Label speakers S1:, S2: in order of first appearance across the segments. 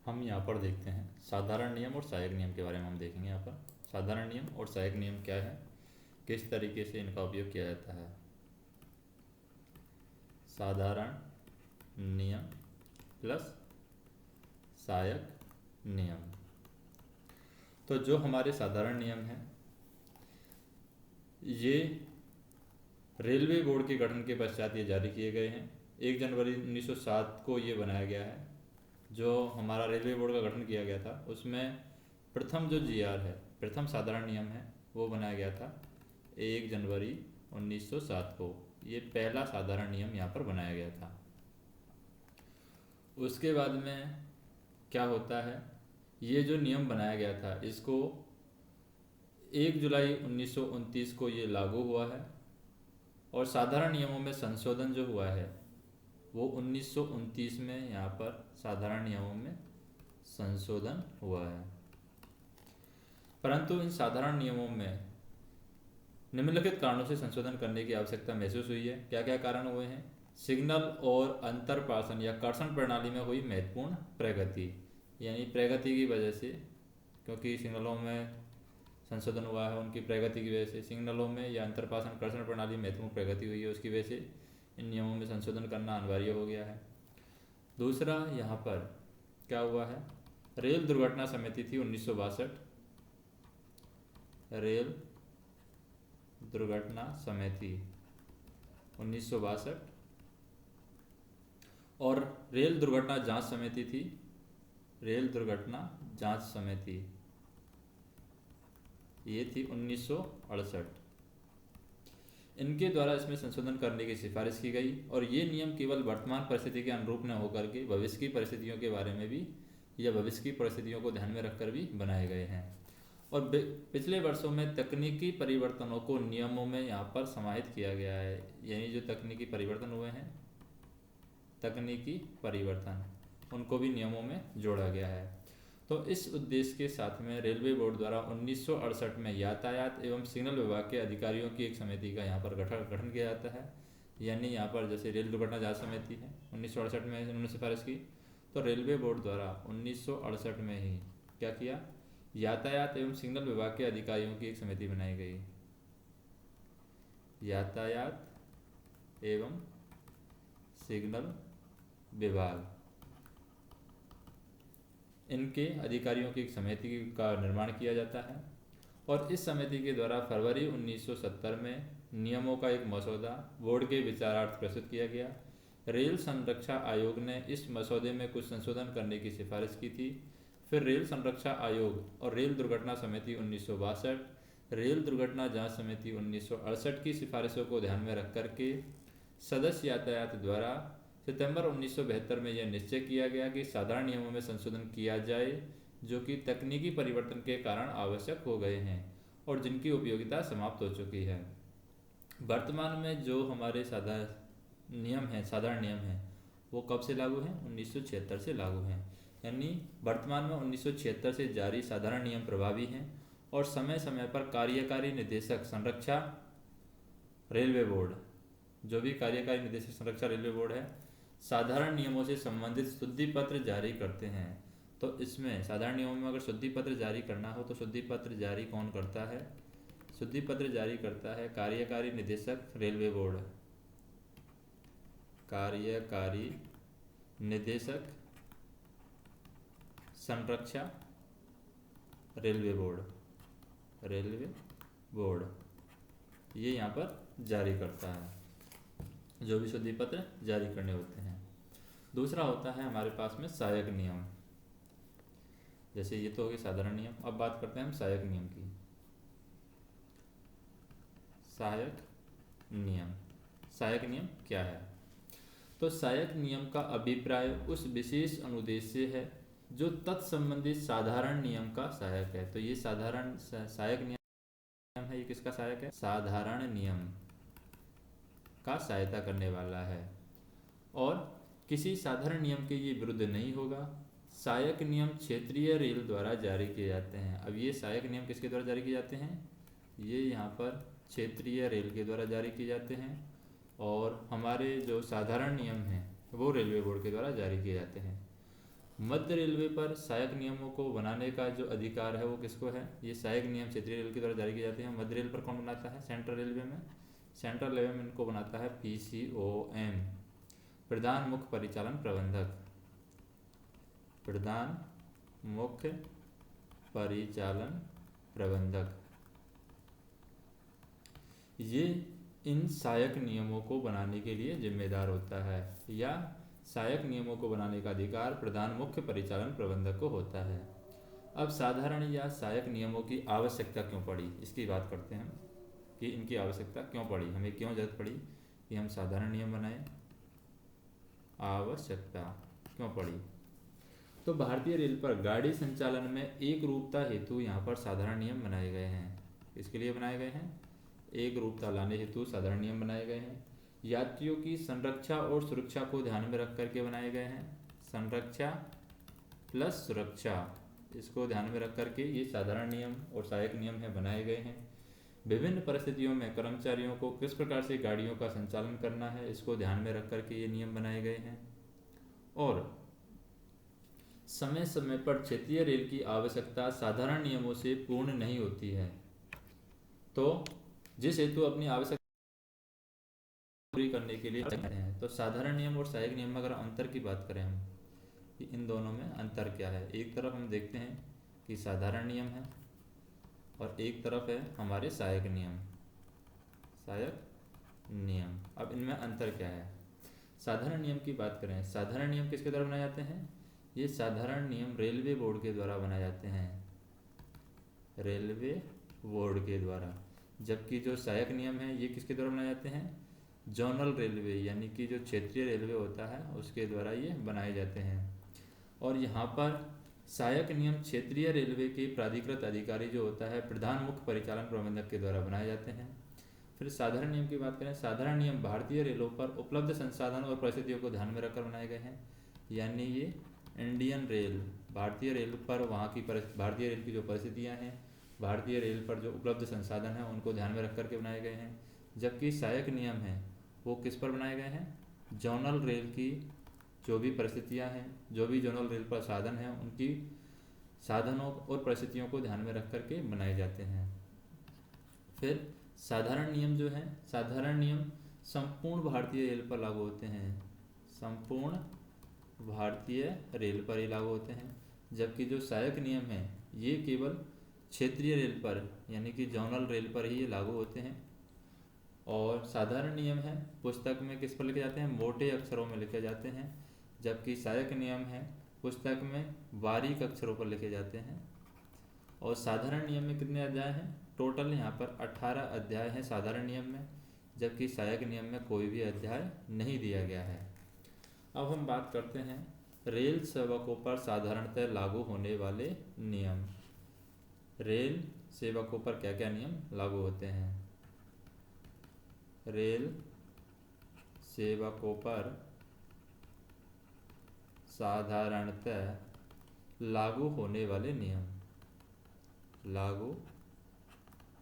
S1: हम यहाँ पर देखते हैं साधारण नियम और सहायक नियम के बारे में हम देखेंगे। यहाँ पर साधारण नियम और सहायक नियम क्या है, किस तरीके से इनका उपयोग किया जाता है। साधारण नियम प्लस सहायक नियम। तो जो हमारे साधारण नियम हैं ये रेलवे बोर्ड के गठन के पश्चात ये जारी किए गए हैं। 1 जनवरी 1907 को ये बनाया गया है। जो हमारा रेलवे बोर्ड का गठन किया गया था उसमें प्रथम जो जीआर है, प्रथम साधारण नियम है, वो बनाया गया था 1 जनवरी 1907 को। ये पहला साधारण नियम यहाँ पर बनाया गया था। उसके बाद में क्या होता है, ये जो नियम बनाया गया था इसको 1 जुलाई 1929 को ये लागू हुआ है। और साधारण नियमों में संशोधन जो हुआ है वो 1929 में यहाँ पर साधारण नियमों में संशोधन हुआ है। परंतु इन साधारण नियमों में निम्नलिखित कारणों से संशोधन करने की आवश्यकता महसूस हुई है। क्या क्या कारण हुए हैं? सिग्नल और अंतरपार्सन या कर्षण प्रणाली में हुई महत्वपूर्ण प्रगति, यानी प्रगति की वजह से, क्योंकि सिग्नलों में संशोधन हुआ है, उनकी प्रगति की वजह से सिग्नलों में या अंतरपार्सन कर्षण प्रणाली में महत्वपूर्ण प्रगति हुई है, उसकी वजह से इन नियमों में संशोधन करना अनिवार्य हो गया है। दूसरा यहाँ पर क्या हुआ है, रेल दुर्घटना समिति थी 1962, रेल दुर्घटना समिति 1962, और रेल दुर्घटना जांच समिति थी, रेल दुर्घटना जांच समिति, ये थी 1968। इनके द्वारा इसमें संशोधन करने की सिफारिश की गई और ये नियम केवल वर्तमान परिस्थिति के अनुरूप न होकर के भविष्य की परिस्थितियों के बारे में भी या भविष्य की परिस्थितियों को ध्यान में रखकर भी बनाए गए हैं। और पिछले वर्षों में तकनीकी परिवर्तनों को नियमों में यहाँ पर समाहित किया गया है, यानी जो तकनीकी परिवर्तन हुए हैं, तकनीकी परिवर्तन, उनको भी नियमों में जोड़ा गया है। तो इस उद्देश्य के साथ में रेलवे बोर्ड द्वारा 1968 में यातायात एवं सिग्नल विभाग के अधिकारियों की एक समिति का यहाँ पर गठन किया जाता है। यानी यहाँ पर जैसे रेल दुर्घटना जांच समिति है 1968 में उन्होंने सिफारिश की, तो रेलवे बोर्ड द्वारा 1968 में ही क्या किया, यातायात एवं सिग्नल विभाग के अधिकारियों की एक समिति बनाई गई। यातायात एवं सिग्नल विभाग, इनके अधिकारियों की एक समिति का निर्माण किया जाता है। और इस समिति के द्वारा फरवरी 1970 में नियमों का एक मसौदा बोर्ड के विचारार्थ प्रस्तुत किया गया। रेल संरक्षा आयोग ने इस मसौदे में कुछ संशोधन करने की सिफारिश की थी। फिर रेल संरक्षा आयोग और रेल दुर्घटना समिति 1962, रेल दुर्घटना जांच समिति 1968 की सिफारिशों को ध्यान में रख कर के सदस्य यातायात द्वारा सितंबर 1972 में यह निश्चय किया गया कि साधारण नियमों में संशोधन किया जाए जो कि तकनीकी परिवर्तन के कारण आवश्यक हो गए हैं और जिनकी उपयोगिता समाप्त हो चुकी है। वर्तमान में जो हमारे साधारण नियम हैं वो कब से लागू हैं? 1976 से लागू हैं। यानी वर्तमान में 1976 से जारी साधारण नियम प्रभावी हैं और समय समय पर कार्यकारी निदेशक संरक्षा रेलवे बोर्ड, जो भी कार्यकारी निदेशक संरक्षा रेलवे बोर्ड है, साधारण नियमों से संबंधित शुद्धि पत्र जारी करते हैं। तो इसमें साधारण नियमों में अगर शुद्धि पत्र जारी करना हो तो शुद्धि पत्र जारी कौन करता है? शुद्धि पत्र जारी करता है कार्यकारी निदेशक रेलवे बोर्ड, कार्यकारी निदेशक संरक्षा रेलवे बोर्ड, रेलवे बोर्ड ये यहाँ पर जारी करता है जो भी शुद्धि पत्र जारी करने होते हैं। दूसरा होता है हमारे पास में सहायक नियम। जैसे ये तो हो गए साधारण नियम, अब बात करते हैं हम सहायक नियम की। सहायक नियम, सहायक नियम क्या है? तो सहायक नियम का अभिप्राय उस विशेष अनुदेश से है जो तत्संबंधित साधारण नियम का सहायक है। तो ये साधारण सहायक नियम है, ये किसका सहायक है? साधारण नियम का सहायता करने वाला है और किसी साधारण नियम के ये विरुद्ध नहीं होगा। सहायक नियम क्षेत्रीय रेल द्वारा जारी किए जाते हैं। अब ये सहायक नियम किसके द्वारा जारी किए जाते हैं? ये यहाँ पर क्षेत्रीय रेल के द्वारा जारी किए जाते हैं और हमारे जो साधारण नियम हैं वो रेलवे बोर्ड के द्वारा जारी किए जाते हैं। मध्य रेलवे पर सहायक नियमों को बनाने का जो अधिकार है वो किसको है? ये सहायक नियम क्षेत्रीय रेल के द्वारा जारी किए जाते हैं। मध्य रेल पर कौन बनाता है? सेंट्रल रेलवे में। सेंट्रल रेलवे में इनको बनाता है PCOM, प्रधान मुख्य परिचालन प्रबंधक। प्रधान मुख्य परिचालन प्रबंधक ये इन सहायक नियमों को बनाने के लिए जिम्मेदार होता है, या सहायक नियमों को बनाने का अधिकार प्रधान मुख्य परिचालन प्रबंधक को होता है। अब साधारण या सहायक नियमों की आवश्यकता क्यों पड़ी, इसकी बात करते हैं कि इनकी आवश्यकता क्यों पड़ी, हमें क्यों जरूरत पड़ी कि हम साधारण नियम बनाएं। आवश्यकता क्यों पड़ी? तो भारतीय रेल पर गाड़ी संचालन में एक रूपता हेतु यहाँ पर साधारण नियम बनाए गए हैं। इसके लिए बनाए गए हैं? एक रूपता लाने हेतु साधारण नियम बनाए गए हैं। यात्रियों की संरक्षा और सुरक्षा को ध्यान में रख करके बनाए गए हैं। संरक्षा प्लस सुरक्षा, इसको ध्यान में रख करके ये साधारण नियम और सहायक नियम है बनाए गए हैं। विभिन्न परिस्थितियों में कर्मचारियों को किस प्रकार से गाड़ियों का संचालन करना है, इसको ध्यान में रख करके ये नियम बनाए गए हैं। और समय समय पर क्षेत्रीय रेल की आवश्यकता साधारण नियमों से पूर्ण नहीं होती है, तो जिस हेतु अपनी आवश्यकता पूरी करने के लिए हैं। तो साधारण नियम और सहायक नियम में अगर अंतर की बात करें हम कि इन दोनों में अंतर क्या है, एक तरफ हम देखते हैं कि साधारण नियम है और एक तरफ है हमारे सहायक नियम। सहायक नियम, अब इनमें अंतर क्या है? साधारण नियम की बात करें, साधारण नियम किसके द्वारा बनाए जाते हैं? ये साधारण नियम रेलवे बोर्ड के द्वारा बनाए जाते हैं, रेलवे बोर्ड के द्वारा। जबकि जो सहायक नियम है ये किसके द्वारा बनाए जाते हैं? जोनल रेलवे, यानी कि जो क्षेत्रीय रेलवे होता है उसके द्वारा ये बनाए जाते हैं। और यहाँ पर सहायक नियम क्षेत्रीय रेलवे के प्राधिकृत अधिकारी जो होता है प्रधान मुख्य परिचालन प्रबंधक के द्वारा बनाए जाते हैं। फिर साधारण नियम की बात करें, साधारण नियम भारतीय रेलों पर उपलब्ध संसाधन और परिस्थितियों को ध्यान में रखकर बनाए गए हैं। यानी ये इंडियन रेल, भारतीय रेल पर वहाँ की भारतीय रेल की जो परिस्थितियाँ हैं, भारतीय रेल पर जो उपलब्ध संसाधन हैं उनको ध्यान में रख करके बनाए गए हैं। जबकि सहायक नियम हैं वो किस पर बनाए गए हैं? जोनल रेल की जो भी परिस्थितियां हैं, जो भी जोनल रेल पर साधन हैं उनकी साधनों और परिस्थितियों को ध्यान में रख करके बनाए जाते हैं। फिर साधारण नियम जो हैं, साधारण नियम संपूर्ण भारतीय रेल पर लागू होते हैं, संपूर्ण भारतीय रेल पर ही लागू होते हैं। जबकि जो सहायक नियम हैं ये केवल क्षेत्रीय रेल पर यानी कि जोनल रेल पर ही लागू होते हैं। और साधारण नियम है पुस्तक में किस पर लिखे जाते हैं? मोटे अक्षरों में लिखे जाते हैं। जबकि सहायक नियम है पुस्तक में बारीक अक्षरों पर लिखे जाते हैं। और साधारण नियम में कितने अध्याय हैं? टोटल यहाँ पर 18 अध्याय हैं साधारण नियम में, जबकि सहायक नियम में कोई भी अध्याय नहीं दिया गया है। अब हम बात करते हैं रेल सेवकों पर साधारणतः लागू होने वाले नियम। रेल सेवकों पर क्या क्या नियम लागू होते हैं? रेल सेवकों पर साधारणतः लागू होने वाले नियम, लागू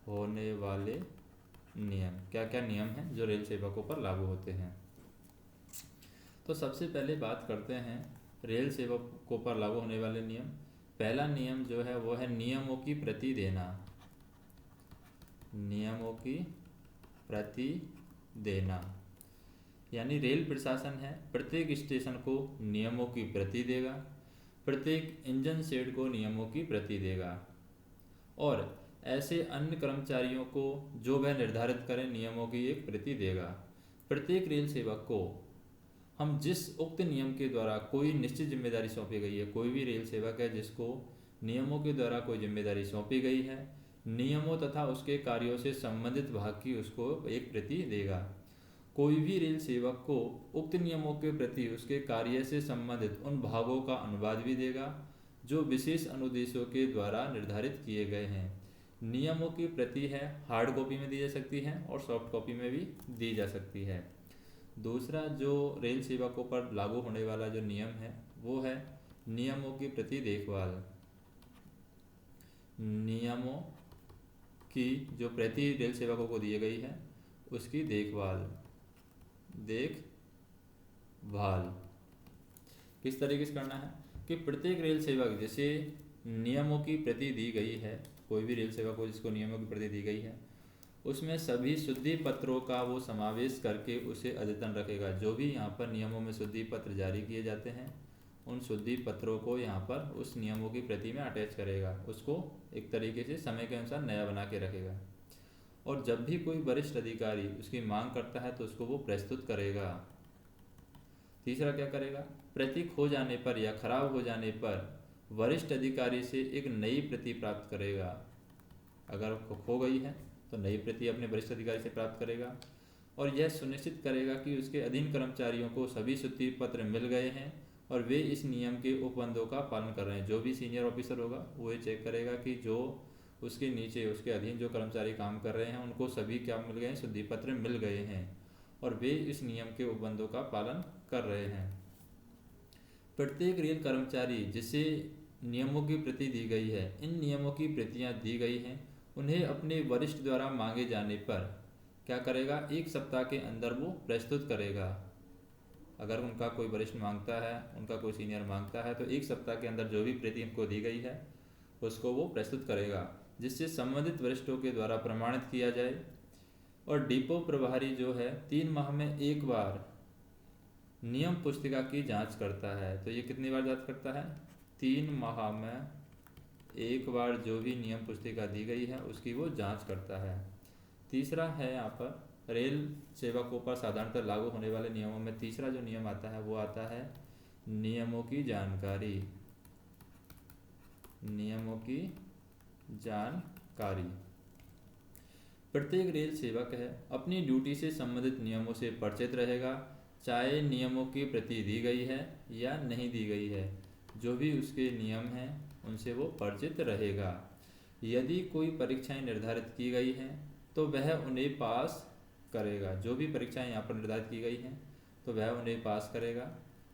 S1: होने वाले नियम, क्या क्या नियम हैं जो रेल सेवकों पर लागू होते हैं? तो सबसे पहले बात करते हैं रेल सेवकों पर लागू होने वाले नियम। पहला नियम जो है वो है नियमों की प्रति देना। नियमों की प्रति देना यानी रेल प्रशासन है प्रत्येक स्टेशन को नियमों की प्रति देगा, प्रत्येक इंजन शेड को नियमों की प्रति देगा, और ऐसे अन्य कर्मचारियों को जो वह निर्धारित करें नियमों की एक प्रति देगा। प्रत्येक रेल सेवक को हम जिस उक्त नियम के द्वारा कोई निश्चित जिम्मेदारी सौंपी गई है, कोई भी रेल सेवक है जिसको नियमों के द्वारा कोई जिम्मेदारी सौंपी गई है, नियमों तथा उसके कार्यों से संबंधित भाग की उसको एक प्रति देगा। कोई भी रेल सेवक को उक्त नियमों के प्रति उसके कार्य से संबंधित उन भागों का अनुवाद भी देगा जो विशेष अनुदेशों के द्वारा निर्धारित किए गए हैं। नियमों की प्रति है हार्ड कॉपी में दी जा सकती है और सॉफ्ट कॉपी में भी दी जा सकती है। दूसरा जो रेल सेवकों पर लागू होने वाला जो नियम है वो है नियमों की प्रति देखभाल। नियमों की जो प्रति रेल सेवकों को दी गई है उसकी देखभाल किस तरीके से करना है? कि प्रत्येक रेल सेवक जिसे नियमों की प्रति दी गई है, कोई भी रेल सेवक को जिसको नियमों की प्रति दी गई है, उसमें सभी शुद्धि पत्रों का वो समावेश करके उसे अद्यतन रखेगा। जो भी यहाँ पर नियमों में शुद्धि पत्र जारी किए जाते हैं, उन शुद्धि पत्रों को यहाँ पर उस नियमों की प्रति में अटैच करेगा, उसको एक तरीके से समय के अनुसार नया बना के रखेगा। और जब भी कोई वरिष्ठ अधिकारी उसकी मांग करता है तो उसको वो प्रस्तुत करेगा। तीसरा क्या करेगा, प्रति खो जाने पर या खराब हो जाने पर वरिष्ठ अधिकारी से एक नई प्रति प्राप्त करेगा। अगर खो गई है तो नई प्रति अपने वरिष्ठ अधिकारी से प्राप्त करेगा। और यह सुनिश्चित करेगा कि उसके अधीन कर्मचारियों को सभी शुद्धि पत्र मिल गए हैं और वे इस नियम के उपबंधों का पालन कर रहे हैं। जो भी सीनियर ऑफिसर होगा वो ये चेक करेगा कि जो उसके नीचे उसके अधीन जो कर्मचारी काम कर रहे हैं उनको सभी क्या मिल गए हैं, शुद्धि पत्र मिल गए हैं और वे इस नियम के उपबंधों का पालन कर रहे हैं। प्रत्येक रेल कर्मचारी जिसे नियमों की प्रति दी गई है, इन नियमों की प्रतियां दी गई हैं, उन्हें अपने वरिष्ठ द्वारा मांगे जाने पर क्या करेगा, 1 सप्ताह के अंदर वो प्रस्तुत करेगा। अगर उनका कोई वरिष्ठ मांगता है, उनका कोई सीनियर मांगता है तो 1 सप्ताह के अंदर जो भी प्रति उनको दी गई है उसको वो प्रस्तुत करेगा, जिससे संबंधित वरिष्ठों के द्वारा प्रमाणित किया जाए। और डिपो प्रभारी जो है 3 माह में एक बार नियम पुस्तिका की जांच करता है। तो ये कितनी बार जांच करता है, 3 माह में एक बार जो भी नियम पुस्तिका दी गई है उसकी वो जांच करता है। तीसरा है यहाँ पर रेल सेवकों पर साधारणतः लागू होने वाले नियमों में तीसरा जो नियम आता है वो आता है नियमों की जानकारी। नियमों की जानकारी। प्रत्येक रेल सेवक है अपनी ड्यूटी से संबंधित नियमों से परिचित रहेगा, चाहे नियमों की प्रति दी गई है या नहीं दी गई है। जो भी उसके नियम हैं उनसे वो परिचित रहेगा। यदि कोई परीक्षाएं निर्धारित की गई हैं तो वह उन्हें पास करेगा। जो भी परीक्षाएं यहाँ पर निर्धारित की गई हैं तो वह उन्हें पास करेगा।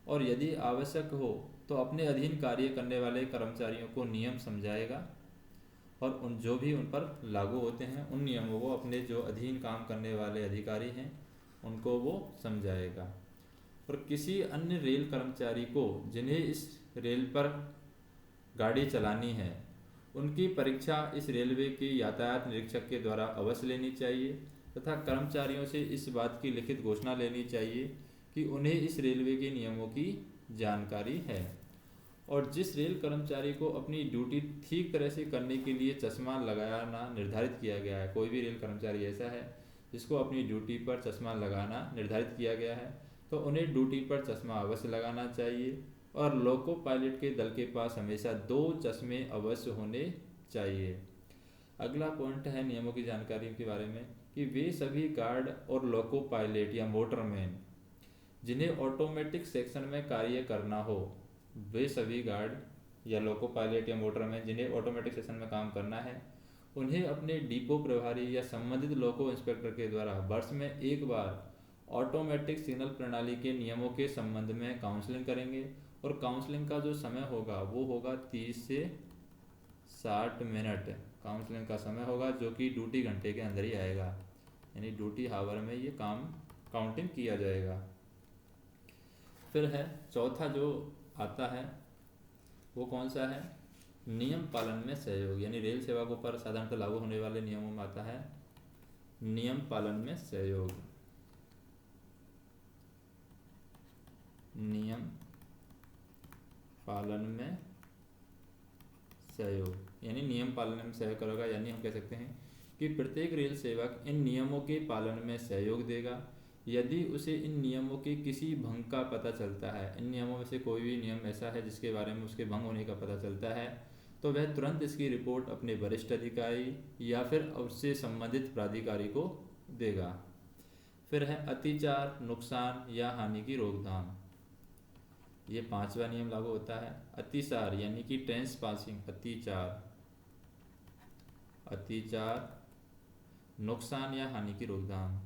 S1: और यदि आवश्यक हो तो अपने अधीन कार्य करने वाले कर्मचारियों को नियम समझाएगा और उन जो भी उन पर लागू होते हैं उन नियमों को अपने जो अधीन काम करने वाले अधिकारी हैं उनको वो समझाएगा। और किसी अन्य रेल कर्मचारी को जिन्हें इस रेल पर गाड़ी चलानी है उनकी परीक्षा इस रेलवे के यातायात निरीक्षक के द्वारा अवश्य लेनी चाहिए तथा कर्मचारियों से इस बात की लिखित घोषणा लेनी चाहिए कि उन्हें इस रेलवे के नियमों की जानकारी है। और जिस रेल कर्मचारी को अपनी ड्यूटी ठीक तरह से करने के लिए चश्मा लगाना निर्धारित किया गया है, कोई भी रेल कर्मचारी ऐसा है जिसको अपनी ड्यूटी पर चश्मा लगाना निर्धारित किया गया है तो उन्हें ड्यूटी पर चश्मा अवश्य लगाना चाहिए। और लोको पायलट के दल के पास हमेशा 2 चश्मे अवश्य होने चाहिए। अगला पॉइंट है नियमों की जानकारी के बारे में कि वे सभी गार्ड और लोको पायलट या मोटरमैन जिन्हें ऑटोमेटिक सेक्शन में कार्य करना हो, वे सभी गार्ड या लोको पायलट या मोटरमैन जिन्हें ऑटोमेटिक सेक्शन में काम करना है, उन्हें अपने डिपो प्रभारी या संबंधित लोको इंस्पेक्टर के द्वारा वर्ष में एक बार ऑटोमेटिक सिग्नल प्रणाली के नियमों के संबंध में काउंसलिंग करेंगे। और काउंसलिंग का जो समय होगा वो होगा 30 से 60 मिनट काउंसलिंग का समय होगा, जो कि ड्यूटी घंटे के अंदर ही आएगा, यानी ड्यूटी हावर में ये काम काउंटिंग किया जाएगा। फिर है चौथा जो आता है वो कौन सा है, नियम पालन में सहयोग। यानी रेल सेवकों पर साधारणतः लागू होने वाले नियमों में आता है नियम पालन में सहयोग। नियम पालन में सहयोग यानी नियम पालन में सहयोग करेगा, यानी हम कह सकते हैं कि प्रत्येक रेल सेवक इन नियमों के पालन में सहयोग देगा। यदि उसे इन नियमों के किसी भंग का पता चलता है, इन नियमों में से कोई भी नियम ऐसा है जिसके बारे में उसके भंग होने का पता चलता है, तो वह तुरंत इसकी रिपोर्ट अपने वरिष्ठ अधिकारी या फिर उससे संबंधित प्राधिकारी को देगा। फिर है अतिचार, नुकसान या हानि की रोकथाम। ये 5वां नियम लागू होता है। अतिसार यानी कि ट्रेंस पासिंग, अतिचार, नुकसान या हानि की रोकथाम,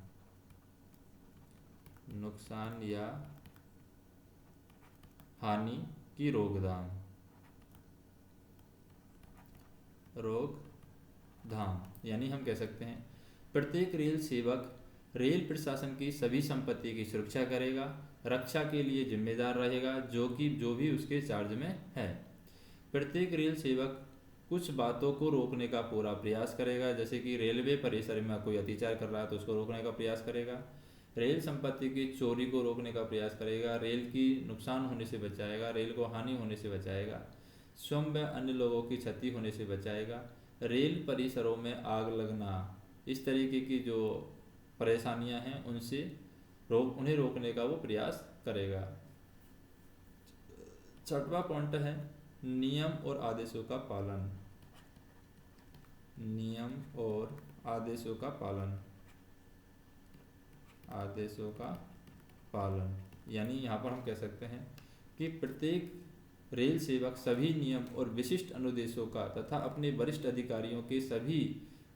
S1: नुकसान या हानि की रोकथाम, यानी हम कह सकते हैं प्रत्येक रेल सेवक रेल प्रशासन की सभी संपत्ति की सुरक्षा करेगा रक्षा के लिए जिम्मेदार रहेगा, जो भी उसके चार्ज में है। प्रत्येक रेल सेवक कुछ बातों को रोकने का पूरा प्रयास करेगा, जैसे कि रेलवे परिसर में कोई अत्याचार कर रहा है तो उसको रोकने का प्रयास करेगा, रेल संपत्ति की चोरी को रोकने का प्रयास करेगा, रेल की नुकसान होने से बचाएगा, रेल को हानि होने से बचाएगा, स्वयं व अन्य लोगों की क्षति होने से बचाएगा, रेल परिसरों में आग लगना, इस तरीके की जो परेशानियां हैं उन्हें रोकने का वो प्रयास करेगा। छठवां पॉइंट है नियम और आदेशों का पालन। नियम और आदेशों का पालन। आदेशों का पालन यानी यहाँ पर हम कह सकते हैं कि प्रत्येक रेल सेवक सभी नियम और विशिष्ट अनुदेशों का तथा अपने वरिष्ठ अधिकारियों के सभी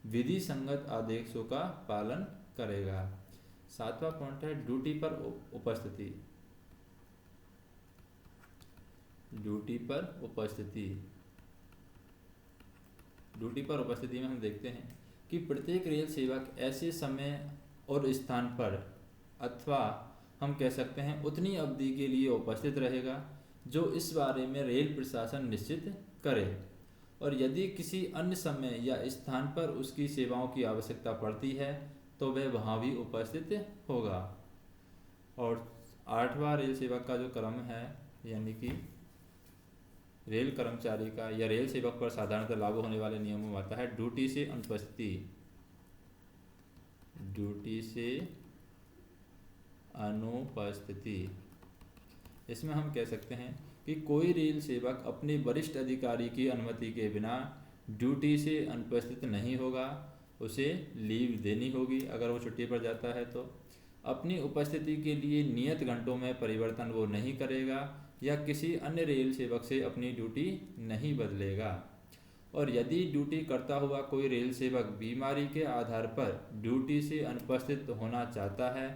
S1: विधि संगत आदेशों का पालन करेगा। सातवां पॉइंट है ड्यूटी पर उपस्थिति। ड्यूटी पर उपस्थिति। ड्यूटी पर उपस्थिति में हम देखते हैं कि प्रत्येक रेल सेवक ऐसे समय और स्थान पर अथवा हम कह सकते हैं उतनी अवधि के लिए उपस्थित रहेगा जो इस बारे में रेल प्रशासन निश्चित करे, और यदि किसी अन्य समय या स्थान पर उसकी सेवाओं की आवश्यकता पड़ती है तो वह वहाँ भी उपस्थित होगा। और आठवां रेल सेवक का जो क्रम है यानी कि रेल कर्मचारी का या रेल सेवक पर साधारणतः लागू होने वाले नियमों में आता है ड्यूटी से अनुपस्थिति। ड्यूटी से अनुपस्थिति। इसमें हम कह सकते हैं कि कोई रेल सेवक अपने वरिष्ठ अधिकारी की अनुमति के बिना ड्यूटी से अनुपस्थित नहीं होगा, उसे लीव देनी होगी अगर वो छुट्टी पर जाता है तो। अपनी उपस्थिति के लिए नियत घंटों में परिवर्तन वो नहीं करेगा या किसी अन्य रेल सेवक से अपनी ड्यूटी नहीं बदलेगा। और यदि ड्यूटी करता हुआ कोई रेल सेवक बीमारी के आधार पर ड्यूटी से अनुपस्थित होना चाहता है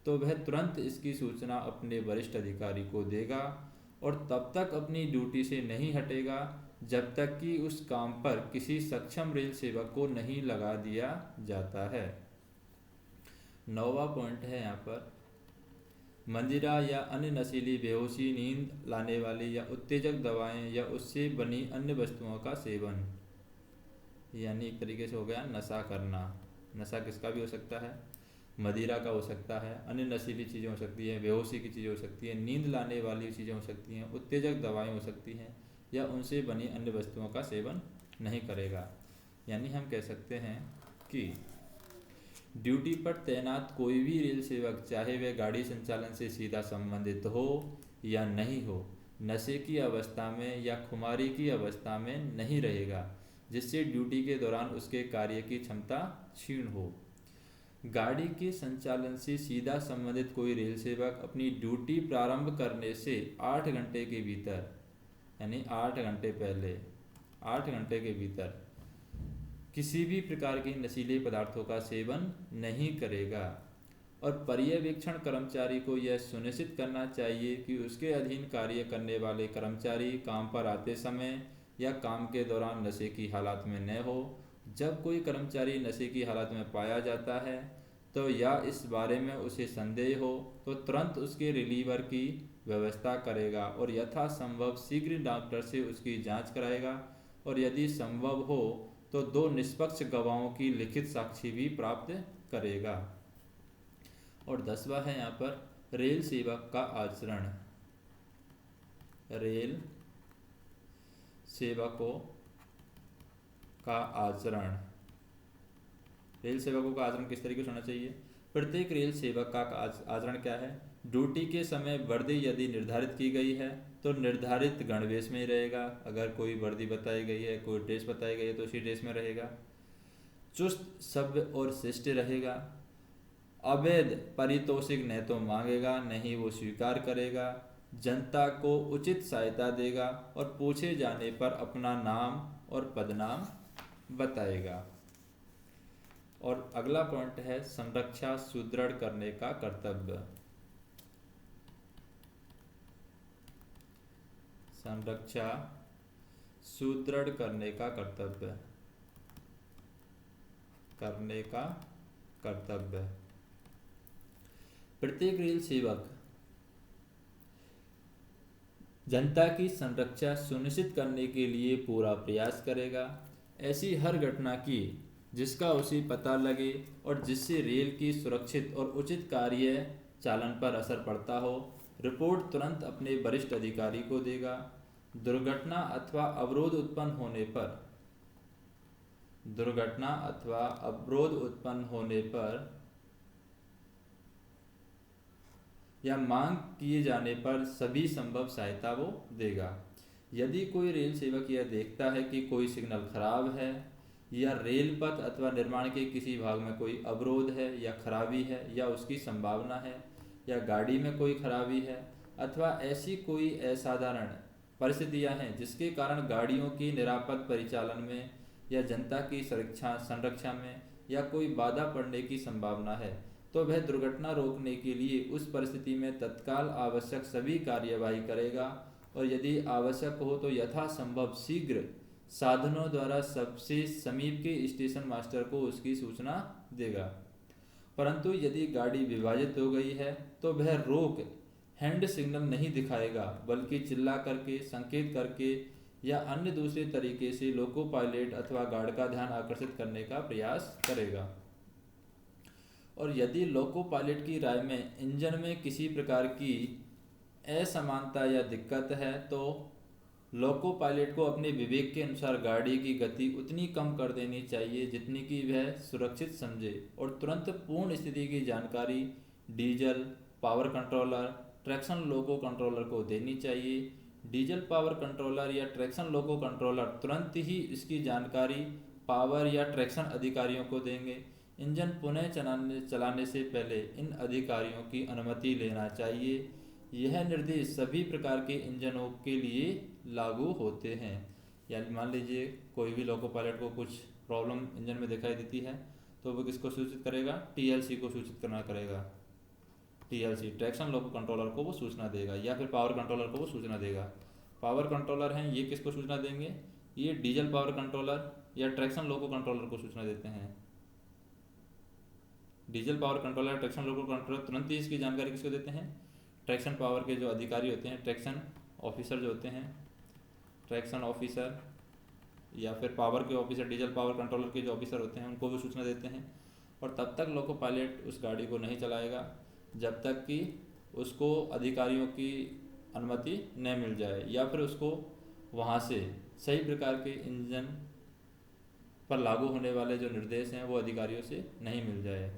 S1: तो वह तुरंत इसकी सूचना अपने वरिष्ठ अधिकारी को देगा और तब तक अपनी ड्यूटी से नहीं हटेगा जब तक कि उस काम पर किसी सक्षम रेल सेवक को नहीं लगा दिया जाता है। नौवां पॉइंट है यहाँ पर मंजीरा या अन्य नशीली, बेहोशी, नींद लाने वाली या उत्तेजक दवाएं या उससे बनी अन्य वस्तुओं का सेवन। यानी एक तरीके से हो गया नशा करना। नशा किसका भी हो सकता है, मदिरा का हो सकता है, अन्य नशीली चीज़ें हो सकती हैं, बेहोशी की चीज़ें हो सकती हैं, नींद लाने वाली चीज़ें हो सकती हैं, उत्तेजक दवाएं हो सकती हैं या उनसे बनी अन्य वस्तुओं का सेवन नहीं करेगा। यानी हम कह सकते हैं कि ड्यूटी पर तैनात कोई भी रेल सेवक चाहे वह गाड़ी संचालन से सीधा संबंधित हो या नहीं हो, नशे की अवस्था में या खुमारी की अवस्था में नहीं रहेगा जिससे ड्यूटी के दौरान उसके कार्य की क्षमता क्षीण हो। गाड़ी के संचालन से सीधा संबंधित कोई रेल सेवक अपनी ड्यूटी प्रारंभ करने से 8 घंटे के भीतर यानी 8 घंटे पहले 8 घंटे के भीतर किसी भी प्रकार के नशीले पदार्थों का सेवन नहीं करेगा। और पर्यवेक्षण कर्मचारी को यह सुनिश्चित करना चाहिए कि उसके अधीन कार्य करने वाले कर्मचारी काम पर आते समय या काम के दौरान नशे की हालत में न हो। जब कोई कर्मचारी नशे की हालत में पाया जाता है तो या इस बारे में उसे संदेह हो तो तुरंत उसके रिलीवर की व्यवस्था करेगा और यथासंभव शीघ्र डॉक्टर से उसकी जांच कराएगा और यदि संभव हो तो 2 निष्पक्ष गवाहों की लिखित साक्षी भी प्राप्त करेगा। और 10वां है यहाँ पर रेल सेवक का आचरण। रेल सेवकों का आचरण। रेल सेवकों का आचरण किस तरीके से होना चाहिए? प्रत्येक रेल सेवक का आचरण क्या है? ड्यूटी के समय वर्दी यदि निर्धारित की गई है तो निर्धारित गणवेश में ही रहेगा। अगर कोई वर्दी बताई गई है, कोई ड्रेस बताई गई है तो उसी ड्रेस में रहेगा। चुस्त, सभ्य और शिष्ट रहेगा। अवैध पारितोषिक न तो मांगेगा न ही वो स्वीकार करेगा। जनता को उचित सहायता देगा और पूछे जाने पर अपना नाम और पदनाम बताएगा। और अगला पॉइंट है संरक्षा सुदृढ़ करने का कर्तव्य। संरक्षा सुदृढ़ करने का कर्तव्य। करने का कर्तव्य। प्रत्येक रेल सेवक जनता की संरक्षा सुनिश्चित करने के लिए पूरा प्रयास करेगा। ऐसी हर घटना की जिसका उसे पता लगे और जिससे रेल की सुरक्षित और उचित कार्य चालन पर असर पड़ता हो, रिपोर्ट तुरंत अपने वरिष्ठ अधिकारी को देगा। दुर्घटना अथवा अवरोध उत्पन्न होने पर या मांग किए जाने पर सभी संभव सहायता वो देगा। यदि कोई रेल सेवक यह देखता है कि कोई सिग्नल खराब है या रेल पथ अथवा निर्माण के किसी भाग में कोई अवरोध है या खराबी है या उसकी संभावना है या गाड़ी में कोई खराबी है अथवा ऐसी कोई असाधारण परिस्थितियां हैं जिसके कारण गाड़ियों की निरापद परिचालन में या जनता की संरक्षा में या कोई बाधा पड़ने की संभावना है, तो वह दुर्घटना रोकने के लिए उस परिस्थिति में तत्काल आवश्यक सभी कार्यवाही करेगा और यदि आवश्यक हो तो यथासंभव शीघ्र साधनों द्वारा सबसे समीप के स्टेशन मास्टर को उसकी सूचना देगा। परंतु यदि गाड़ी विभाजित हो गई है तो वह रोक हैंड सिग्नल नहीं दिखाएगा, बल्कि चिल्ला करके, संकेत करके या अन्य दूसरे तरीके से लोको पायलट अथवा गार्ड का ध्यान आकर्षित करने का प्रयास करेगा। और यदि लोको पायलट की राय में इंजन में किसी प्रकार की असमानता या दिक्कत है तो लोको पायलट को अपने विवेक के अनुसार गाड़ी की गति उतनी कम कर देनी चाहिए जितनी कि वह सुरक्षित समझे और तुरंत पूर्ण स्थिति की जानकारी डीजल पावर कंट्रोलर, ट्रैक्शन लोको कंट्रोलर को देनी चाहिए। डीजल पावर कंट्रोलर या ट्रैक्शन लोको कंट्रोलर तुरंत ही इसकी जानकारी पावर या ट्रैक्शन अधिकारियों को देंगे। इंजन पुनः चलाने से पहले इन अधिकारियों की अनुमति लेना चाहिए। यह निर्देश सभी प्रकार के इंजनों के लिए लागू होते हैं। यानी मान लीजिए कोई भी लोको पायलट को कुछ प्रॉब्लम इंजन में दिखाई देती है तो वो किसको सूचित करेगा? टीएलसी को सूचित करना करेगा। टीएलसी ट्रैक्शन लोको कंट्रोलर को वो सूचना देगा या फिर पावर कंट्रोलर को वो सूचना देगा। पावर कंट्रोलर हैं ये किसको सूचना देंगे? ये डीजल पावर कंट्रोलर या ट्रैक्शन लोको कंट्रोलर को सूचना देते हैं। डीजल पावर कंट्रोलर, ट्रैक्शन लोको कंट्रोलर तुरंत ही इसकी जानकारी किसको देते हैं? ट्रैक्शन पावर के जो अधिकारी होते हैं, ट्रैक्शन ऑफिसर जो होते हैं, ट्रैक्शन ऑफिसर या फिर पावर के ऑफिसर, डीजल पावर कंट्रोलर के जो ऑफिसर होते हैं उनको भी सूचना देते हैं। और तब तक लोको पायलट उस गाड़ी को नहीं चलाएगा जब तक कि उसको अधिकारियों की अनुमति न मिल जाए या फिर उसको वहाँ से सही प्रकार के इंजन पर लागू होने वाले जो निर्देश हैं वो अधिकारियों से नहीं मिल जाए।